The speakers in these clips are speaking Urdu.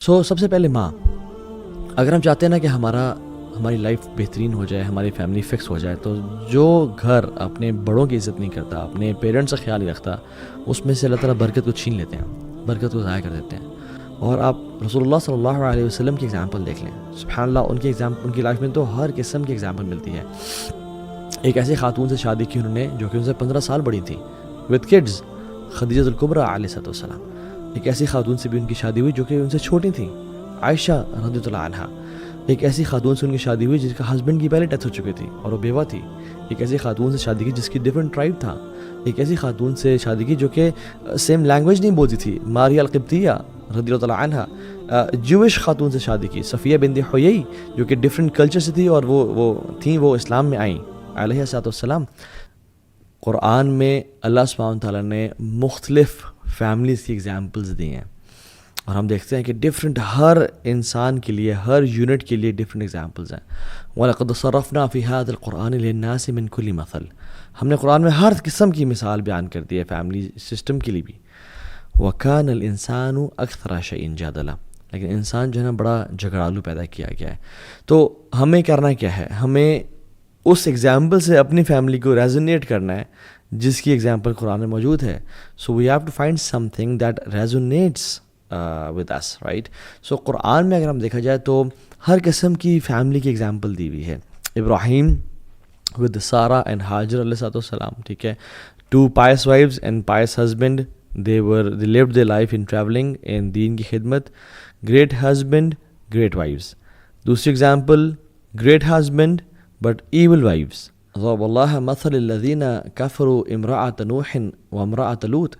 سب سے پہلے ماں. اگر ہم چاہتے ہیں نا کہ ہماری لائف بہترین ہو جائے، ہماری فیملی فکس ہو جائے، تو جو گھر اپنے بڑوں کی عزت نہیں کرتا، اپنے پیرنٹس کا خیال نہیں رکھتا، اس میں سے اللہ تعالیٰ برکت کو چھین لیتے ہیں، برکت کو ضائع کر دیتے ہیں. اور آپ رسول اللہ صلی اللہ علیہ وسلم کی ایگزامپل دیکھ لیں. سبحان اللہ، ان کی لائف میں تو ہر قسم کی ایگزامپل ملتی ہے. ایک ایسی خاتون سے شادی کی انہوں نے جو کہ ان سے 15 سال بڑی تھی، وتھ کڈز، خدیجہ الکبریٰ علیہ السلام. ایک ایسی خاتون سے بھی ان کی شادی ہوئی جو کہ ان سے چھوٹی تھیں، عائشہ رضی اللہ عنہا. ایک ایسی خاتون سے ان کی شادی ہوئی جس کا ہسبینڈ کی پہلے ڈیتھ ہو چکی تھی اور وہ بیوہ تھی. ایک ایسی خاتون سے شادی کی جس کی ڈفرینٹ ٹرائب تھا. ایک ایسی خاتون سے شادی کی جو کہ سیم لینگویج نہیں بولتی تھی، ماریہ القبطیہ رضی اللہ عنہا. جوش خاتون سے شادی کی، صفیہ بنت حیی، جو کہ ڈفرینٹ کلچر سے تھی اور وہ اسلام میں آئیں علیہ السلام. قرآن میں اللہ سبحانہ تعالیٰ نے مختلف فیملیز کی ایگزامپلز دی ہیں، اور ہم دیکھتے ہیں کہ ڈفرینٹ ہر انسان کے لیے، ہر یونٹ کے لیے ڈفرینٹ ایگزامپلز ہیں. وَلَقَدْ صَرَّفْنَا فِي هَذَا الْقُرْآنِ لِلنَّاسِ مِنْ كُلِّ مَثَلٍ. ہم نے قرآن میں ہر قسم کی مثال بیان کر دی ہے فیملی سسٹم کے لیے بھی. وَكَانَ الْإِنسَانُ أَكْثَرَ شَيْءٍ جَدَلًا. لیکن انسان جو ہے نا بڑا جھگڑالو پیدا کیا گیا ہے. تو ہمیں کرنا کیا ہے؟ ہمیں اس ایگزامپل سے اپنی فیملی کو ریزونیٹ کرنا ہے جس کی ایگزامپل قرآن میں موجود ہے. So we have to find something that resonates with us, right. So Quran میں اگر ہم دیکھا جائے تو ہر قسم کی فیملی کی ایگزامپل دی ہوئی ہے. ابراہیم ود سارہ اینڈ ہاجر علیہ السلام، ٹھیک ہے. 2 pious wives and pious husband. They lived their life in traveling and دین کی خدمت. Great husband, great wives. دوسری example, great husband but evil wives. ضرب اللہ مثل الذین کفروا امرأة نوح وامرأة لوط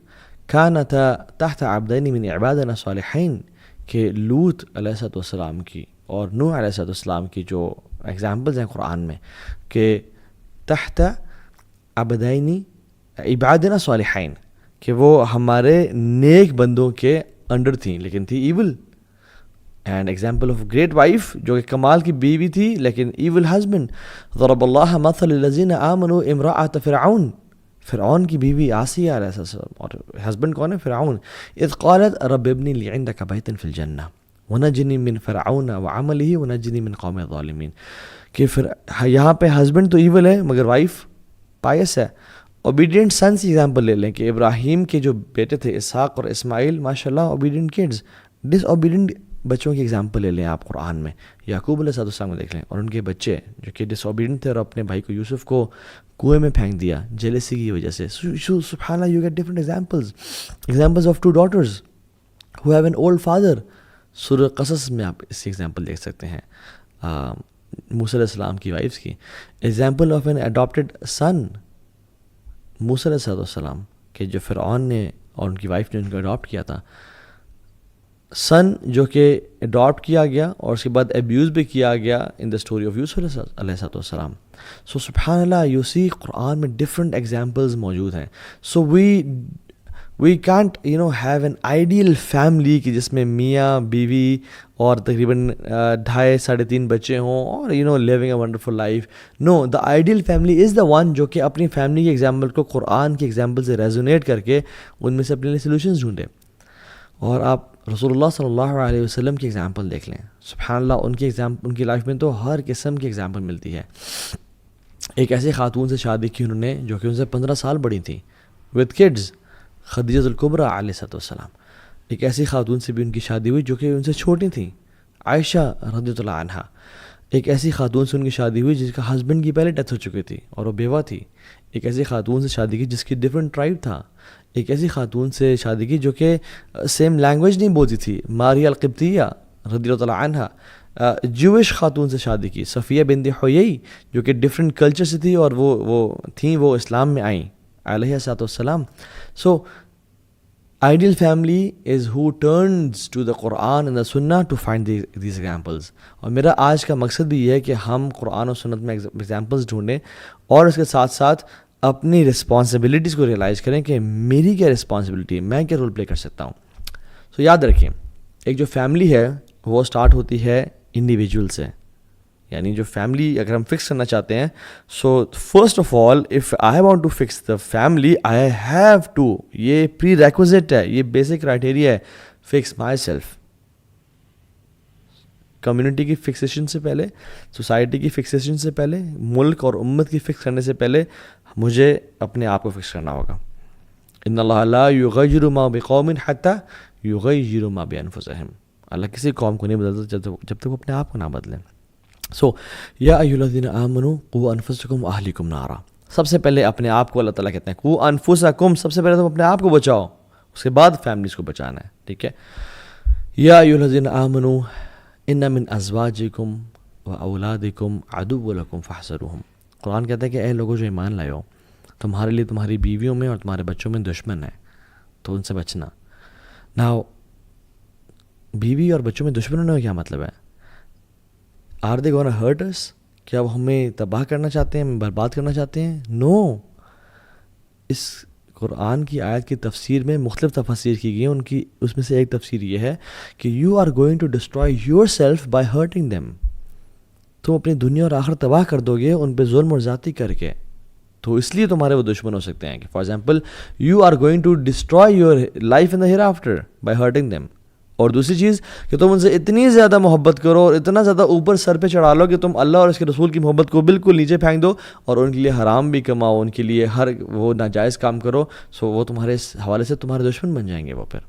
كانتا تحت عبدین من عبادنا صالحین. کہ لوط علیہ السلام کی اور نوح علیہ السلام کی جو ایگزامپلز ہیں قرآن میں، کہ تحت عبدین عبادنا صالحین، کہ وہ ہمارے نیک بندوں کے انڈر تھیں لیکن تھی evil. And example of great wife, جو کہ کمال کی بیوی تھی لیکن ایول ہسبینڈ. ضرب اللہ مثل الذین آمنوا امرأۃ فرعون. فرعون کی بیوی آسیہ علیہ السلام، اور ہسبینڈ کون ہے؟ فرعون. اذ قالت رب ابن لی عندک بیتا فی الجنہ ونجنی من فرعون وعملہ ونجنی من قوم الظالمین. کہ یہاں پہ ہسبینڈ تو ایول ہے مگر وائف پائس ہے. اوبیڈینٹ سنس کی ایگزامپل لے لیں کہ ابراہیم کے جو بیٹے تھے اسحاق اور اسماعیل، ماشاء اللہ اوبیڈینٹ کڈز. ڈس اوبیڈینٹ بچوں کی ایگزامپل لے لیں آپ قرآن میں. یعقوب علیہ السلام کو دیکھ لیں، اور ان کے بچے جو کہ ڈس اوبیڈینٹ تھے اور اپنے بھائی کو یوسف کو کنویں میں پھینک دیا جیلسی کی وجہ سے. سبحان اللہ، you get different examples of 2 daughters who have an old father. سورہ قصص میں آپ اس کی ایگزامپل دیکھ سکتے ہیں موسیٰ علیہ السلام کی وائفس کی. ایگزامپل آف این اڈاپٹیڈ سن، موسیٰ علیہ السلام کہ جو فرعون نے اور ان کی وائف نے ان کو اڈاپٹ کیا تھا. سن جو کہ اڈاپٹ کیا گیا اور اس کے بعد ابیوز بھی کیا گیا ان دا اسٹوری آف یوسف علیہ السلام. سو سبحان اللہ، یو سی قرآن میں ڈفرنٹ ایگزامپلز موجود ہیں. So we can't have an ideal family کہ جس میں میاں بیوی اور تقریباً 2.5-3.5 بچے ہوں اور living a wonderful life. No, the ideal family is the one جو کہ اپنی فیملی کی ایگزامپل کو قرآن کی ایگزامپل سے ریزونیٹ کر کے ان میں سے اپنے لیے سلوشنز ڈھونڈے. اور آپ رسول اللہ صلی اللہ علیہ وسلم کی ایگزامپل دیکھ لیں. سبحان اللہ، ان کی لائف میں تو ہر قسم کی ایگزامپل ملتی ہے. ایک ایسی خاتون سے شادی کی انہوں نے جو کہ ان سے 15 سال بڑی تھیں، وتھ کڈز، خدیجہ الکبریٰ علیہ السلام. ایک ایسی خاتون سے بھی ان کی شادی ہوئی جو کہ ان سے چھوٹی تھیں، عائشہ رضی اللہ عنہا. ایک ایسی خاتون سے ان کی شادی ہوئی جس کا ہسبینڈ کی پہلے ڈیتھ ہو چکی تھی اور وہ بیوہ تھی. ایک ایسی خاتون سے شادی کی جس کی ڈفرینٹ ٹرائب تھا. ایک ایسی خاتون سے شادی کی جو کہ سیم لینگویج نہیں بولتی تھی، ماریہ القبطیہ رضی اللہ عنہا. جوش خاتون سے شادی کی، صفیہ بنت حیی، جو کہ ڈفرینٹ کلچر سے تھی اور وہ اسلام میں آئیں علیہ السلام. سو ideal family is who turns to the Quran and the Sunnah to find these examples. اور میرا آج کا مقصد بھی یہ ہے کہ ہم قرآن و سنت میں ایگزامپلس ڈھونڈیں اور اس کے ساتھ ساتھ اپنی رسپانسبلٹیز کو ریئلائز کریں کہ میری کیا رسپانسبلٹی ہے، میں کیا رول پلے کر سکتا ہوں. سو یاد رکھیں، ایک جو فیملی ہے وہ سٹارٹ ہوتی ہے انڈیویجول سے. یعنی جو فیملی اگر ہم فکس کرنا چاہتے ہیں، so first of all if I want to fix the family I have to, یہ پری ریکوزٹ ہے، یہ بیسک کرائٹیریا ہے، فکس مائی سیلف. کمیونٹی کی فکسیشن سے پہلے, سوسائٹی کی فکسیشن سے پہلے, ملک اور امت کی فکس کرنے سے پہلے مجھے اپنے آپ کو فکس کرنا ہوگا. ان اللہ لا یغیر ما بقوم حتی یغیر ما بانفسہم. اللہ کسی قوم کو نہیں بدلتا جب تک وہ اپنے آپ کو نہ بدلیں. سو یا ایھا الذین آمنوا قوا انفسکم واہلیکم نارا. سب سے پہلے اپنے آپ کو اللہ تعالیٰ کہتے ہیں قوا انفسکم, سب سے پہلے تم اپنے آپ کو بچاؤ, اس کے بعد فیملیز کو بچانا ہے. ٹھیک ہے. یا ایھا الذین آمنوا ان من ازواجکم واولادکم عدو لکم فاحذروہم. قرآن کہتا ہے کہ اے لوگوں جو ایمان لائے ہو, تمہارے لیے تمہاری بیویوں میں اور تمہارے بچوں میں دشمن ہے, تو ان سے بچنا. ناؤ بیوی اور بچوں میں دشمن ہونے کا کیا مطلب ہے؟ آر دے گونا ہرٹ اس؟ کیا وہ ہمیں تباہ کرنا چاہتے ہیں, ہمیں برباد کرنا چاہتے ہیں؟ نو. اس قرآن کی آیت کی تفسیر میں مختلف تفاسیر کی گئی ہیں. اس میں سے ایک تفسیر یہ ہے کہ you are going to destroy yourself by hurting them. تم اپنی دنیا اور آخرت تباہ کر دو گے ان پہ ظلم اور زیادتی کر کے, تو اس لیے تمہارے وہ دشمن ہو سکتے ہیں. کہ for example you are going to destroy your life in the hereafter by hurting them. اور دوسری چیز کہ تم ان سے اتنی زیادہ محبت کرو اور اتنا زیادہ اوپر سر پہ چڑھا لو کہ تم اللہ اور اس کے رسول کی محبت کو بالکل نیچے پھینک دو اور ان کے لیے حرام بھی کماؤ, ان کے لیے ہر وہ ناجائز کام کرو. سو وہ تمہارے اس حوالے سے تمہارے دشمن بن جائیں گے وہ پھر.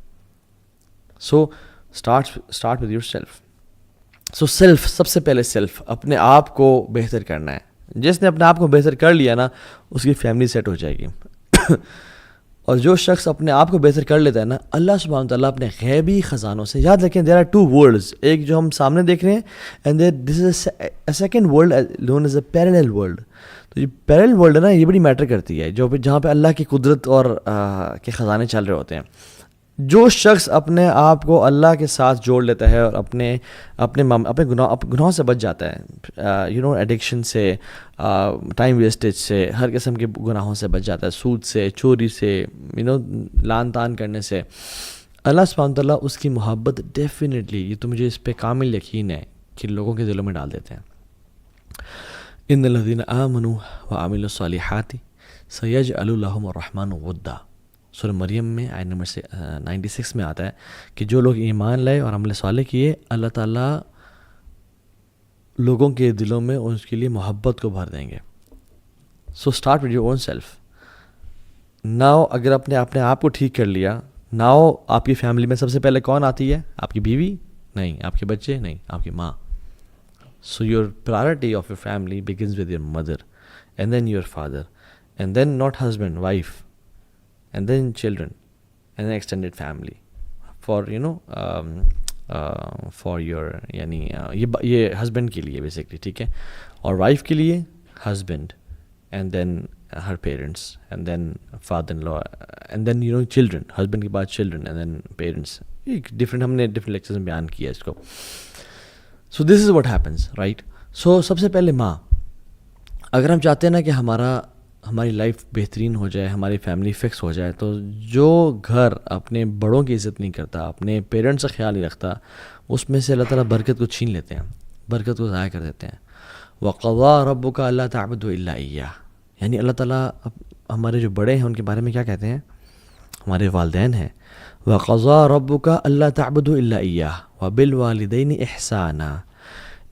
So start with yourself. So self, سب سے پہلے سیلف, اپنے آپ کو بہتر کرنا ہے. جس نے اپنے آپ کو بہتر کر لیا نا, اس کی فیملی سیٹ ہو جائے گی. اور جو شخص اپنے آپ کو بہتر کر لیتا ہے نا, اللہ سبحانہ تعالیٰ اپنے غیبی خزانوں سے, یاد رکھیں دیر آر ٹو ورلڈز, ایک جو ہم سامنے دیکھ رہے ہیں and this is a second world known as a parallel world. تو یہ پیرالل ورلڈ ہے نا, یہ بڑی میٹر کرتی ہے, جہاں پہ اللہ کی قدرت اور کے خزانے چل رہے ہوتے ہیں. جو شخص اپنے آپ کو اللہ کے ساتھ جوڑ لیتا ہے اور اپنے گناہوں سے بچ جاتا ہے, ایڈکشن سے, ٹائم ویسٹیج سے, ہر قسم کے گناہوں سے بچ جاتا ہے, سود سے, چوری سے, لان تان کرنے سے, اللہ سبحانہ تعالیٰ اس کی محبت ڈیفینیٹلی, یہ تو مجھے اس پہ کامل یقین ہے کہ لوگوں کے دلوں میں ڈال دیتے ہیں. ان الذین آمنوا وعملوا الصالحات سیجعل لهم الرحمن ودا. سورہ مریم میں آیت نمبر 96 میں آتا ہے کہ جو لوگ ایمان لائے اور عمل صالح کیے, اللہ تعالیٰ لوگوں کے دلوں میں اس کے لیے محبت کو بھر دیں گے. سو start with your own self. Now اگر اپنے آپ کو ٹھیک کر لیا, ناؤ آپ کی فیملی میں سب سے پہلے کون آتی ہے؟ آپ کی بیوی نہیں, آپ کے بچے نہیں, آپ کی ماں. So your priority of your family begins with your mother and then your father and then not husband wife and then children and then extended family for for your یعنی یہ ہسبینڈ کے لیے بیسکلی, ٹھیک ہے, اور وائف کے لیے husband and then her parents and then father in law and then children, husband کے بعد children and then parents. Different ہم نے ڈفرینٹ لیکچرز میں بیان کیا اس کو. سو دس از واٹ ہیپنس, رائٹ. سو سب سے پہلے ماں. اگر ہم چاہتے ہیں نا کہ ہماری لائف بہترین ہو جائے, ہماری فیملی فکس ہو جائے, تو جو گھر اپنے بڑوں کی عزت نہیں کرتا, اپنے پیرنٹس کا خیال نہیں رکھتا, اس میں سے اللہ تعالیٰ برکت کو چھین لیتے ہیں, برکت کو ضائع کر دیتے ہیں. وَقَضَىٰ رَبُّكَ أَلَّا تَعْبُدُوا إِلَّا إِيَّاهُ. یعنی اللہ تعالیٰ ہمارے جو بڑے ہیں ان کے بارے میں کیا کہتے ہیں؟ ہمارے والدین ہیں. وَقَضَىٰ رَبُّكَ أَلَّا تَعْبُدُوا إِلَّا إِيَّاهُ وَبِالْوَالِدَيْنِ إِحْسَانًا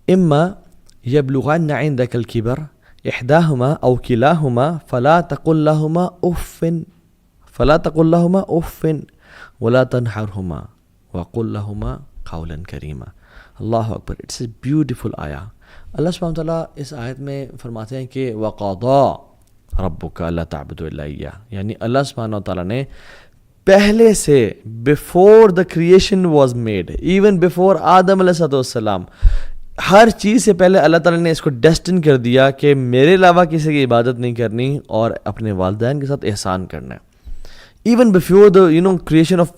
إِمَّا يَبْلُغَنَّ عِندَكَ الْكِبَرَ إحداهما أو كلاهما فلا تقل لهما أف ولا تنحرهما وقل لهما قولا كريما. اللہ اکبر, اٹس اے بیوٹیفل آیا. اللہ سبحانہ تعالیٰ اس آیت میں فرماتے ہیں کہ وَقَضَىٰ رَبُّكَ أَلَّا تَعْبُدُوا إِلَّا إِيَّاهُ, یعنی اللہ سبحانہ تعالیٰ نے پہلے سے, before the creation was made, even before آدم علیہ السلام, ہر چیز سے پہلے اللہ تعالیٰ نے اس کو ڈیسٹن کر دیا کہ میرے علاوہ کسی کی عبادت نہیں کرنی اور اپنے والدین کے ساتھ احسان کرنا ہے. Even before the creation of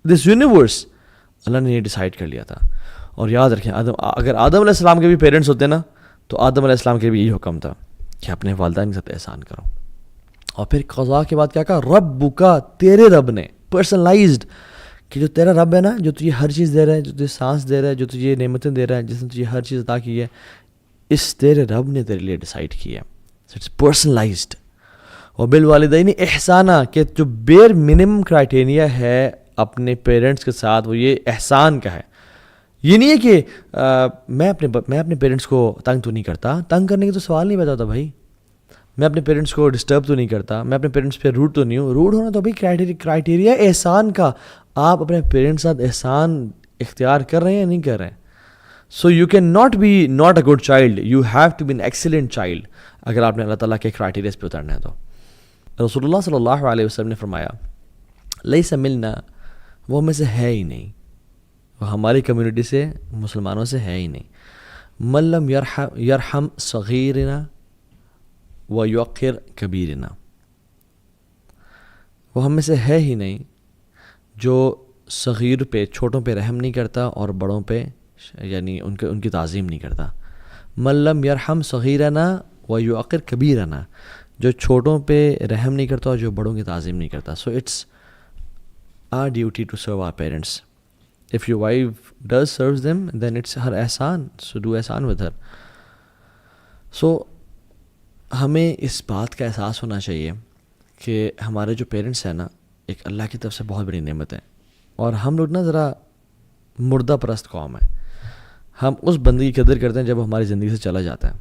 this universe Allah نے یہ ڈیسائیڈ کر لیا تھا. اور یاد رکھیں, اگر آدم علیہ السلام کے بھی پیرنٹس ہوتے نا, تو آدم علیہ السلام کے بھی یہی حکم تھا کہ اپنے والدین کے ساتھ احسان کرو. اور پھر قضا کے بعد کیا کہا؟ ربک, تیرے رب نے, پرسنلائزڈ, کہ جو تیرا رب ہے نا, جو تجھے ہر چیز دے رہا ہے, جو تجھے سانس دے رہا ہے, جو تجھے نعمتیں دے رہا ہے, جس نے تجھے ہر چیز عطا کی ہے, اس تیرے رب نے تیرے لیے ڈیسائیڈ کیا ہے. It's personalized. اور بالوالدین احسانہ, کہ جو بیر منیمم کرائٹیریا ہے اپنے پیرنٹس کے ساتھ وہ یہ احسان کا ہے. یہ نہیں ہے کہ میں اپنے پیرنٹس کو تنگ تو نہیں کرتا، تنگ کرنے کا تو سوال نہیں پیدا ہوتا بھائی. میں اپنے پیرنٹس کو ڈسٹرب تو نہیں کرتا، میں اپنے پیرنٹس پہ روڈ تو نہیں ہوں. روڈ ہونا تو بھائی کرائٹیریا احسان کا. آپ اپنے پیرنٹس ساتھ احسان اختیار کر رہے ہیں یا نہیں کر رہے ہیں؟ So you can not be not a good child, you have to be an excellent child اگر آپ نے اللہ تعالیٰ کے کرائٹیریاز پہ اترنا ہے تو. رسول اللہ صلی اللہ علیہ وسلم نے فرمایا لیس ملنا، وہ ہمیں سے ہے ہی نہیں، وہ ہماری کمیونٹی سے مسلمانوں سے ہے ہی نہیں. من لم یرحم صغیرنا ویوقر کبیرنا، وہ ہم میں سے ہے ہی نہیں جو صغیر پہ، چھوٹوں پہ رحم نہیں کرتا اور بڑوں پہ یعنی ان کی تعظیم نہیں کرتا. من لم یرحم صغیرنا ویوقر کبیرنا، جو چھوٹوں پہ رحم نہیں کرتا اور جو بڑوں کی تعظیم نہیں کرتا. So it's our duty to serve our parents. If your wife does serves them, then it's her ihsan, so do ihsan with her. So ہمیں اس بات کا احساس ہونا چاہیے کہ ہمارے جو پیرنٹس ہیں نا ایک اللہ کی طرف سے بہت بڑی نعمت ہے، اور ہم لوگ نا ذرا مردہ پرست قوم ہے. ہم اس بندے کی قدر کرتے ہیں جب وہ ہماری زندگی سے چلا جاتا ہے.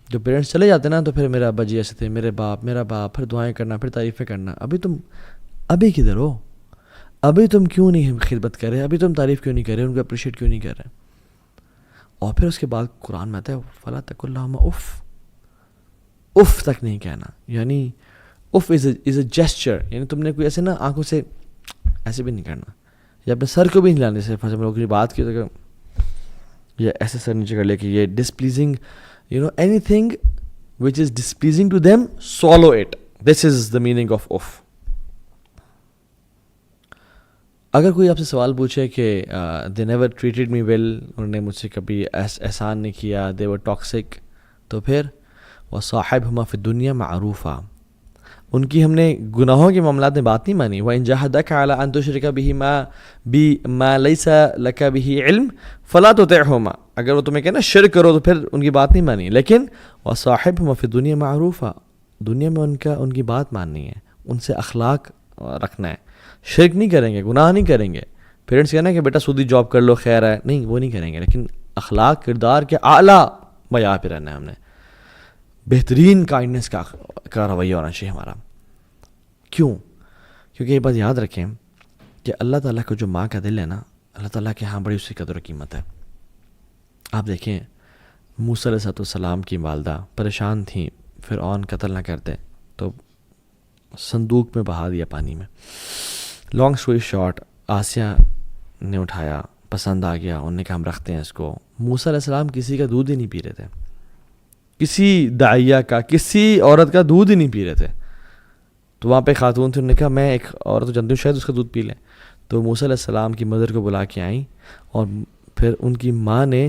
جو پیرنٹس چلے جاتے ہیں نا تو پھر میرے ابا جی ایسے تھے، میرا باپ، پھر دعائیں کرنا، پھر تعریفیں کرنا. ابھی کدھر ہو؟ ابھی تم کیوں نہیں خدمت کر رہے؟ ابھی تم تعریف کیوں نہیں کر رہے؟ ان کو اپریشیٹ کیوں نہیں کر رہے؟ اور پھر اس کے بعد قرآن میں آتا ہے فلا تقل لہما اف تک نہیں کہنا. یعنی اف از اے جیسچر، یعنی تم نے کوئی ایسے نا آنکھوں سے ایسے بھی نہیں کرنا، یا اپنے سر کو بھی نہیں ہلانے سے. ہم لوگ کی بات کی تو یہ ایسے سر نیچے کر لے کہ یہ displeasing, anything which is displeasing to them swallow it. This is the meaning of اف. اگر کوئی آپ سے سوال پوچھے کہ they never treated me well, انہوں نے مجھ سے کبھی احسان نہیں کیا، دے ور ٹاکسک، تو پھر وصاحبہما فی الدنیا معروفا، ان کی ہم نے گناہوں کے معاملات میں بات نہیں مانی. وَإِن جَاهَدَكَ عَلَىٰ أَن تُشْرِكَ بِهِ مَا لَيْسَ لَكَ بِهِ عِلْم فَلَا تُطِعْهُمَا، اگر وہ تمہیں کہنا شرک کرو تو پھر ان کی بات نہیں مانی. لیکن وصاحبہما فی الدنیا معروفا، دنیا میں ان کی بات ماننی ہے، ان سے اخلاق رکھنا ہے. شرک نہیں کریں گے، گناہ نہیں کریں گے. پیرنٹس کہنا کہ بیٹا سودی جاب کر لو خیر ہے، نہیں وہ نہیں کریں گے. لیکن اخلاق کردار کے اعلیٰ معیار پہ رہنا ہے. ہم نے بہترین کائنڈنس کا رویہ ہونا چاہیے ہمارا. کیوں؟ کیونکہ یہ بات یاد رکھیں کہ اللہ تعالیٰ کا جو ماں کا دل ہے نا، اللہ تعالیٰ کے ہاں بڑی اس کی قدر و قیمت ہے. آپ دیکھیں موسیٰ علیہ السلام کی والدہ پریشان تھیں، فرعون قتل نہ کرتے تو صندوق میں بہا دیا پانی میں. لانگ اسٹوری شارٹ، آسیہ نے اٹھایا، پسند آ گیا، انہوں نے کہا ہم رکھتے ہیں اس کو. موسیٰ علیہ السلام کسی کا دودھ ہی نہیں پی رہے تھے، کسی داعیہ کا، کسی عورت کا دودھ ہی نہیں پی رہے تھے. تو وہاں پہ خاتون تھی، انہوں نے کہا میں ایک عورت کو جانتی ہوں شاید اس کا دودھ پی لیں. تو موسیٰ علیہ السلام کی مدر کو بلا کے آئیں، اور پھر ان کی ماں نے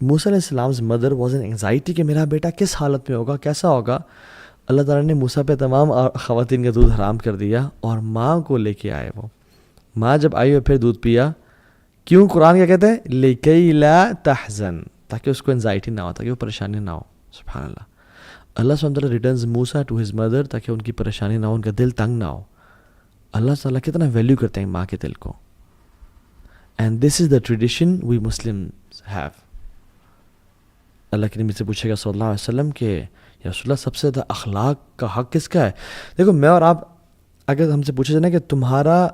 موسیٰ علیہ السلام's مدر واز ان اینگزائٹی کہ میرا بیٹا کس حالت میں ہوگا، کیسا ہوگا. اللہ تعالیٰ نے موسیٰ پہ تمام خواتین کا دودھ حرام کر دیا، اور ماں کو لے کے آئے. وہ ماں جب آئی اور پھر دودھ پیا. کیوں؟ قرآن کیا کہتے ہیں؟ لِكَيْ لَا تَحْزَنْ، تاکہ اس کو انزائٹی نہ ہو، تاکہ وہ پریشانی نہ ہو. سبحان اللہ. اللہ سبحانہ وتعالیٰ returns Musa to his mother تاکہ ان کی پریشانی نہ ہو، ان کا دل تنگ نہ ہو. اللہ تعالیٰ کتنا ویلیو کرتے ہیں ماں کے دل کو. And this is the tradition we Muslims have. اللہ کے نبی سے پوچھے گا صلی اللہ علیہ وسلم کہ یا رسول اللہ سب سے زیادہ اخلاق کا حق کس کا ہے؟ دیکھو میں اور آپ اگر ہم سے پوچھا جائے نا کہ تمہارا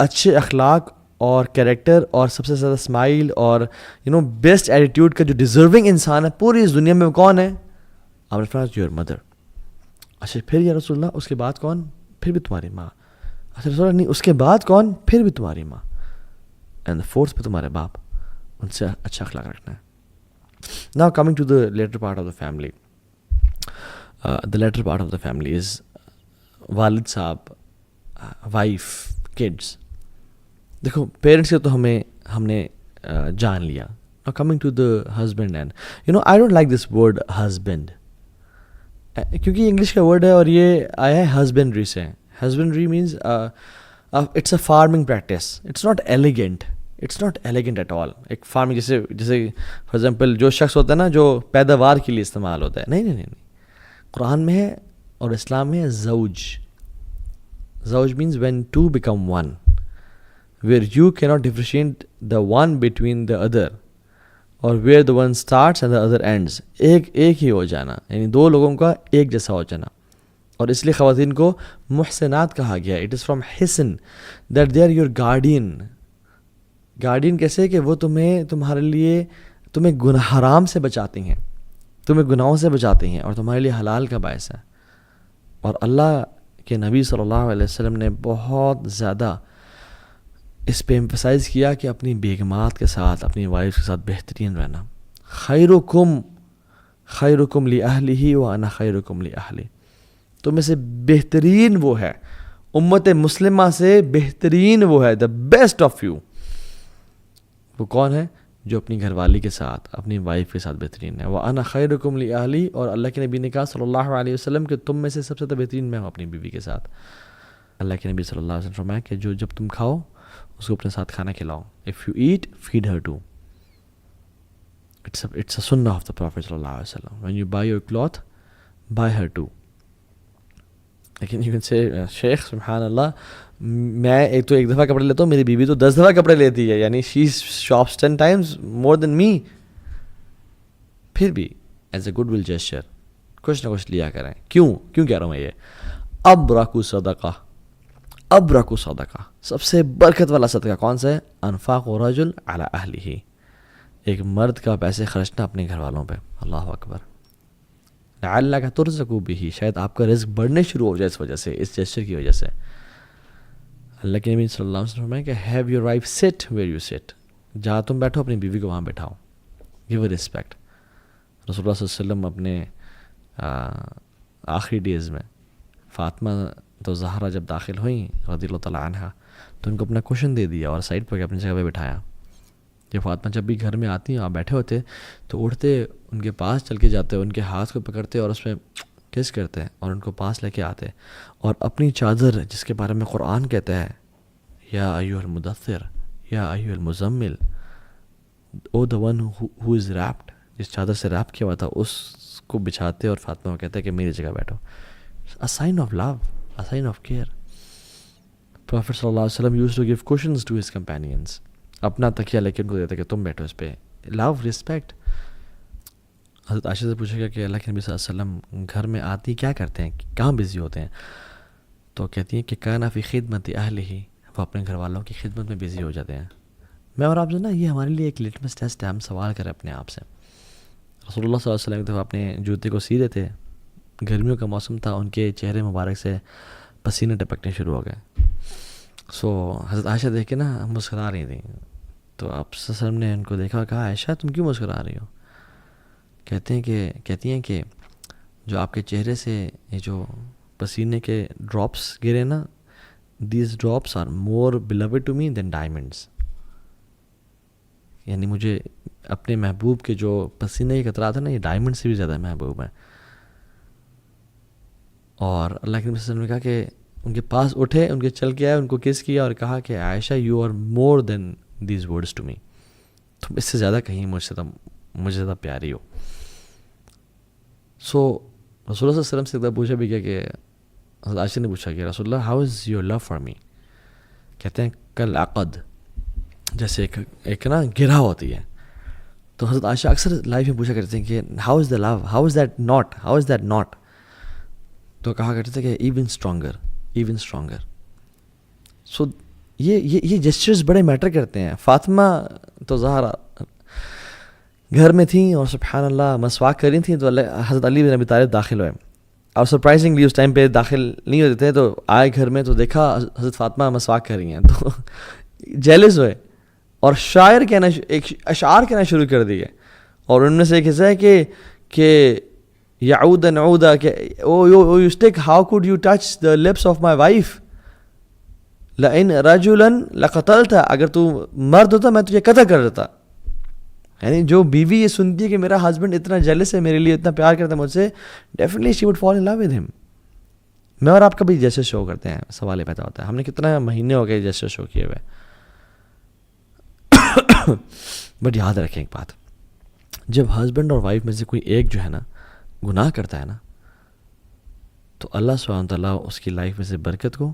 اچھے اخلاق اور کیریکٹر اور سب سے زیادہ اسمائل اور بیسٹ ایٹیٹیوڈ کا جو ڈیزرونگ انسان ہے پوری اس دنیا میں وہ کون ہے؟ آپ نے فرمایا یور مدر. اچھا پھر یا رسول اللہ اس کے بعد کون؟ پھر بھی تمہاری ماں. اچھا رسول اللہ نہیں اس کے بعد کون؟ پھر بھی تمہاری ماں. اینڈ فورتھ پہ تمہارے باپ. ان سے اچھا اخلاق رکھنا ہے. Now coming to the later part of the family. The later part of the family is والد صاحب، وائف، kids. دیکھو پیرنٹس کے تو ہم نے جان لیا. Now coming to the husband and I don't like this word husband کیونکہ یہ انگلش کا ورڈ ہے اور یہ آیا ہے husbandry سے. Husbandry means it's a farming practice. It's not elegant. It's not elegant at all. ایک فارمنگ جیسے فار ایگزامپل جو شخص ہوتا ہے نا جو پیداوار کے لیے استعمال ہوتا ہے، نہیں. قرآن میں ہے اور اسلام میں ہے زوج. زوج means when two become one. where you cannot differentiate the one between the other, اور where the one starts and the other ends. ایک ہی ہو جانا، یعنی دو لوگوں کا ایک جیسا ہو جانا. اور اس لیے خواتین کو محسنات کہا گیا. اٹ از فرام حسن that they are your guardian. Guardian کیسے کہ وہ تمہارے لیے تمہیں حرام سے بچاتی ہیں، تمہیں گناہوں سے بچاتی ہیں، اور تمہارے لیے حلال کا باعث ہے. اور اللہ کے نبی صلی اللہ علیہ وسلم نے بہت زیادہ اس پہ ایمفسائز کیا کہ اپنی بیگمات کے ساتھ، اپنی وائف کے ساتھ بہترین رہنا. خیرکم لأہلہ وانا خیرکم لأہلی. تم میں سے بہترین وہ ہے، امت مسلمہ سے بہترین وہ ہے، دا بیسٹ آف یو. وہ کون ہے؟ جو اپنی گھر والی کے ساتھ، اپنی وائف کے ساتھ بہترین ہے. وَأَنَا خَيْرُكُمْ لِأَهْلِي. اور اللہ کے نبی نے کہا صلی اللہ علیہ وسلم کہ تم میں سے سب سے بہترین میں ہوں اپنی بیوی کے ساتھ. اللہ کے نبی صلی اللہ علیہ وسلم فرمایا کہ جب تم کھاؤ اس کو اپنے ساتھ کھانا کھلاؤ. If you eat, feed her too. It's a sunnah of the Prophet صلی اللہ علیہ وسلم. When you buy your cloth, buy her too. لیکن you can say, شیخ سبحان اللہ، میں ایک دفعہ کپڑے لیتا ہوں، میری بیوی تو 10 دفعہ کپڑے لیتی ہے، یعنی she shops 10 times more than me. پھر بھی as a good will gesture کچھ نہ کچھ لیا کریں. کیوں کہہ رہا ہوں میں یہ؟ ابرکو صدقہ، سب سے برکت والا صدقہ کون سا ہے؟ انفاق رجل علی اہلہ. ایک مرد کا پیسے خرچنا اپنے گھر والوں پہ. اللہ اکبر. لعلک ترزق بہ، شاید آپ کا رزق بڑھنے شروع ہو جائے اس وجہ سے، اس جیسچر کی وجہ سے. اللہ کے نبی صلی اللہ علیہ وسلم فرمایا کہ ہیو یور وائف سٹ ویئر یو سٹ. جہاں تم بیٹھو اپنی بیوی کو وہاں بیٹھاؤ. Give a respect. رسول اللہ صلی اللہ علیہ وسلم اپنے آخری ڈیز میں فاطمہ تو زہرا جب داخل ہوئیں رضی اللہ تعالیٰ عنہ، تو ان کو اپنا کوشن دے دیا اور سائڈ پر اپنی جگہ پہ بٹھایا. یہ فاطمہ جب بھی گھر میں آتی ہیں آپ بیٹھے ہوتے تو اٹھتے ان کے پاس چل کے جاتے، ان کے ہاتھ کو پکڑتے اور اس میں کس کرتے اور ان کو پاس لے کے آتے، اور اپنی چادر جس کے بارے میں قرآن کہتا ہے یا ایھا المدثر یا ایھا المزمل، او the one who is rapid, جس چادر سے ریپ کیا ہوا تھا اس کو بچھاتے اور فاطمہ کو کہتے ہیں کہ میری جگہ بیٹھو. a sign of love, a sign of care. Prophet صلی اللہ علیہ وسلم used to give cushions to his companions. اپنا تکیہ لے کے ان کو دیتے کہ تم بیٹھو اس پہ. Love, respect. حضرت عائشہ سے پوچھے گا کہ اللہ کے نبی صلی اللہ علیہ وسلم گھر میں آتی کیا کرتے ہیں، کہاں بزی ہوتے ہیں؟ تو کہتی ہیں کہ کانا فی خدمت اہلہ، وہ اپنے گھر والوں کی خدمت میں بزی ہو جاتے ہیں. میں اور آپ جو نا یہ ہمارے لیے ایک لٹمس ٹیسٹ ہے، ہم سوال کریں اپنے آپ سے. رسول اللہ صلی اللہ علیہ وسلم ایک دفعہ اپنے جوتے کو سی دیتے، گرمیوں کا موسم تھا، ان کے چہرے مبارک سے پسینے ٹپکنے شروع ہو گئے. حضرت عائشہ دیکھ کے نا مسکرا رہی تھیں، تو آپ صلی اللہ علیہ وسلم نے ان کو دیکھا اور کہا عائشہ تم کیوں مسکرا رہی ہو؟ کہتی ہیں کہ جو آپ کے چہرے سے یہ جو پسینے کے ڈراپس گرے نا، these drops are more beloved to me than diamonds. یعنی مجھے اپنے محبوب کے جو پسینے کے قطرات ہیں نا، یہ ڈائمنڈ سے بھی زیادہ محبوب ہیں. اور اللہ کے نبی صلی اللہ علیہ وسلم نے کہا کہ ان کے پاس اٹھے، ان کے چل کے آئے، ان کو کس کیا اور کہا کہ Aisha you are more than these words to me, تم اس سے زیادہ کہیں مجھے زیادہ پیاری ہو. رسول اللہ صلی اللہ علیہ وسلم سے ایک دفعہ پوچھا بھی کیا کہ حضرت عائشہ نے پوچھا کہ رسول اللہ how is your love for me? کہتے ہیں کل عقد، جیسے ایک نا گرہ ہوتی ہے. تو حضرت عائشہ اکثر لائف میں پوچھا کرتے ہیں کہ how is the love, how is that not. تو کہا کرتے تھے کہ ایون اسٹرانگر. سو یہ جسچرز بڑے میٹر کرتے ہیں. فاطمہ تو زہرا گھر میں تھیں اور سبحان اللہ مسواک کر رہی تھیں، تو حضرت علی بن ابی طالب داخل ہوئے، اور سرپرائزنگلی اس ٹائم پہ داخل نہیں ہوتے تھے، تو آئے گھر میں تو دیکھا حضرت فاطمہ مسواک کر رہی ہیں، تو جیلس ہوئے اور اشعار کہنا شروع کر دیے. اور ان میں سے ایک حصہ ہے کہ یعود نعودا، کہ او یو اسٹک how could you touch the lips of my wife لئن رجلا لقتلتا، اگر تو مرد ہوتا میں تجھے قتل کر دیتا. یعنی جو بیوی یہ سنتی ہے کہ میرا ہسبینڈ اتنا جیلس ہے میرے لیے، اتنا پیار کرتا ہے مجھ سے، definitely she would fall in love with him. میں اور آپ کبھی جیسے شو کرتے ہیں، سوال یہ پیدا ہوتا ہے ہم نے کتنا مہینے ہو گئے جیسے شو کیے ہوئے. بٹ یاد رکھیں ایک بات، جب ہسبینڈ اور وائف میں سے کوئی ایک جو ہے نا گناہ کرتا ہے نا، تو اللہ سبحانہ تعالیٰ اس کی لائف میں سے برکت کو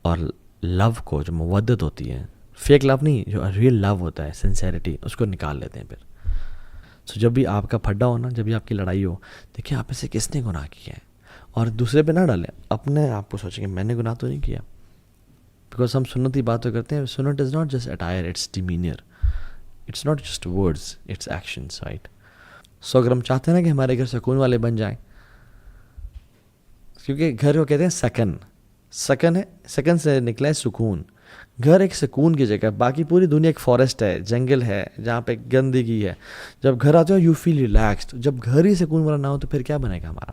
اور لو کو، جو مودت ہوتی ہے، فیک لو نہیں، جو ریئل لو ہوتا ہے، سنسیریٹی، اس کو نکال لیتے ہیں پھر. سو جب بھی آپ کا پھڈا ہو نا، جب بھی آپ کی لڑائی ہو، دیکھیں آپ میں سے کس نے گناہ کیا ہے، اور دوسرے پہ نہ ڈالیں، اپنے آپ کو سوچیں کہ میں نے گناہ تو نہیں کیا. بیکاز ہم سنتی باتیں کرتے ہیں، سنت is not just attire, it's demeanour, it's not just words, it's actions, right. So اگر ہم چاہتے ہیں نا کہ ہمارے گھر سکون والے بن جائیں، کیونکہ گھر کو کہتے ہیں سکن، سکن ہے، سکن سے نکلا ہے سکون. گھر ایک سکون کی جگہ ہے، باقی پوری دنیا ایک فارسٹ ہے، جنگل ہے جہاں پہ گندگی ہے. جب گھر آتے ہو یو فیل ریلیکسڈ. جب گھر ہی سکون والا نہ ہو تو پھر کیا بنے گا ہمارا.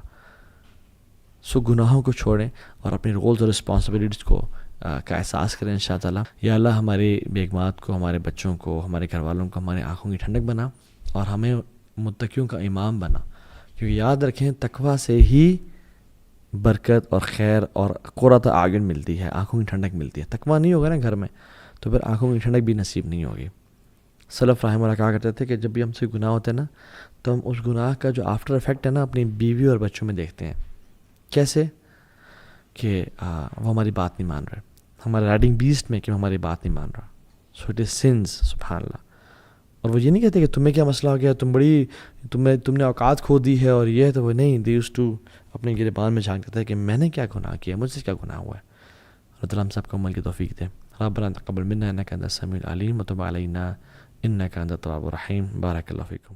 سو گناہوں کو چھوڑیں اور اپنے رولز اور رسپانسبلٹیز کو کا احساس کریں ان شاء اللہ تعالیٰ. یا اللہ ہماری بیگمات کو، ہمارے بچوں کو، ہمارے گھر والوں کو ہمارے آنکھوں کی ٹھنڈک بنا، اور ہمیں متقیوں کا امام بنا. کیونکہ یاد رکھیں تقویٰ سے ہی برکت اور خیر اور قرۃ اعین ملتی ہے، آنکھوں کی ٹھنڈک ملتی ہے. تقویٰ نہیں ہوگا نا گھر میں تو پھر آنکھوں کی ٹھنڈک بھی نصیب نہیں ہوگی. سلف رحمہ اللہ کہا کرتے تھے کہ جب بھی ہم سے گناہ ہوتے ہیں نا، تو ہم اس گناہ کا جو آفٹر افیکٹ ہے نا اپنی بیوی اور بچوں میں دیکھتے ہیں. کیسے کہ وہ ہماری بات نہیں مان رہے، ہمارے رائڈنگ بیسٹ میں کہ وہ ہماری بات نہیں مان رہا. سو اٹ از سنس، سبحان اللہ. اور وہ یہ نہیں کہتے کہ تمہیں کیا مسئلہ ہو گیا، تم نے اوقات کھو دی ہے اور یہ، تو وہ نہیں، دے یوزڈ ٹو اپنے گریبان میں جھانک دیتا ہے کہ میں نے کیا گناہ کیا، مجھ سے کیا گناہ ہوا ہے. اللہ تعالیٰ ہم سب کو عمل کی توفیق دے. ربنا تقبل منا انک انت السمیع العلیم وتب علینا انک انت التواب الرحیم. بارک اللہ فیکم.